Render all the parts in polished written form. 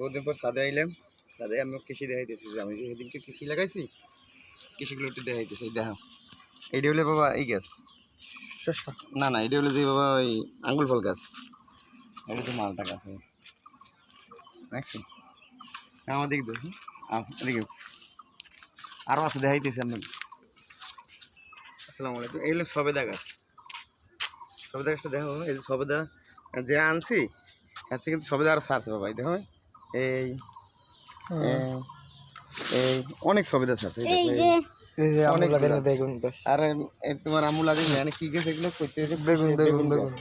বহুদিন পর ছাদে আইলাম। ছাদে আমি কৃষি দেখাইতেছি যে আমি সেদিনকে কৃষি লাগাইছি, কৃষিগুলো একটু দেখাইতেছি। দেখো এইটা হলে বাবা এই গাছ, না না এটা হলো যে বাবা ওই আঙ্গুল ফল গাছ, এটা তো মালটা গাছ দেখছি। আমার দিকে দেখি এদিকে আরও আছে দেখাইতেছি আপনাকে। আসসালামু আলাইকুম। এই হলো সবেদা গাছ। সবেদা গাছটা দেখো, এই যে সবেদা যে আনছি আজকে কিন্তু সবেদা আরও সারছে বাবা। এই দেখো এই এই অনেক সবেদা সারছে অনেক। আর তোমার আমু লাগে জানে কি গাছ এগুলো করতে, বেগুন বেগুন বেগুন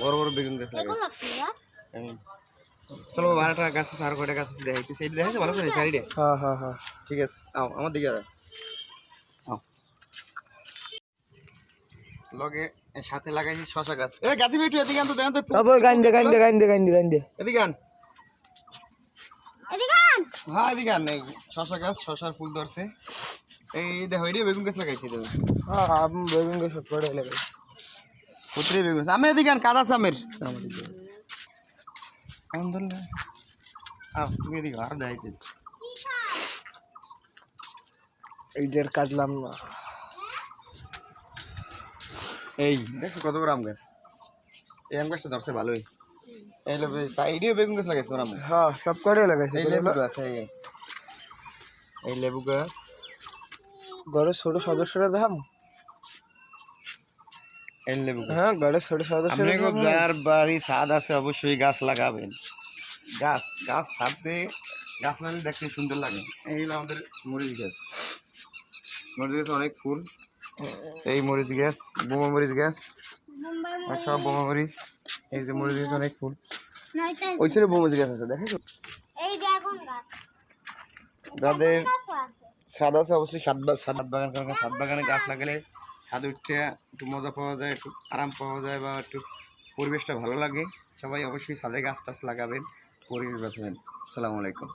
বড় বড় বেগুন গাছ লাগাইছে। চলো বারোটা গাছ আছে, আরো কয়টা গাছ আছে দেখাইতেছি। এটা দেখাইছে ভালো করে চারিটা। হ্যাঁ হ্যাঁ হ্যাঁ ঠিক আছে, আও আমার দিকে আও। লগে সাথে লাগাইছি শশা গাছ। এ গাছি বেটু এদিকে আন তো, দেন তো এদিকে আন। হ্যাঁ এদিকে আন। শশা গাছ, শশার ফুল ধরছে। এই দেখো এটি বেগুন গাছ লাগাইছি। হ্যাঁ বেগুন গাছ পড়ে লাগাইছি, পুত্রে বেগুন। আমি এদিকে আন, কাদা সামের আলহামদুলিল্লাহ। তুমি এদিকে আর দেখাইতে এই যে কাটলাম না। এই দেখো কত বড় আম গাছ। এই আম গাছটা ধরছে ভালোই। এইটাও বেগুন গাছ লাগাইছে ওরা। হ্যাঁ সব করে লাগাইছে। এই লেবু গাছ, এই লেবু গাছ। ঘরের ছোট সদস্যরা দেখাম। এই লেবু গাছ, হ্যাঁ ঘরের ছোট সদস্যরা। যার বাড়ি ছাদ আছে অবশ্যই গাছ লাগাবেন। গাছ গাছ ছাদে গাছ লাগালে দেখতে সুন্দর লাগে। এই হলো আমাদের মরিচ গাছ। মরিচ গাছ অনেক ফুল। এই মরিচ গাছ, বোমা মরিচ গাছ, সব বোমা মরিচ। এই যে মরিচ গাছ অনেক ফুল। ওই সাইডে বোমা মরিচ গাছ আছে দেখেছো। যাদের ছাদ আছে অবশ্যই ছাদ বাগান করেন। ছাদ বাগানে গাছ লাগালে ছাদ উঠতে একটু মজা পাওয়া যায়, একটু আরাম পাওয়া যায়, বা একটু পরিবেশটা ভালো লাগে। সবাই অবশ্যই ছাদে গাছ টাছ লাগাবেন, পরিবেশ বাঁচাবেন। আসসালামু আলাইকুম।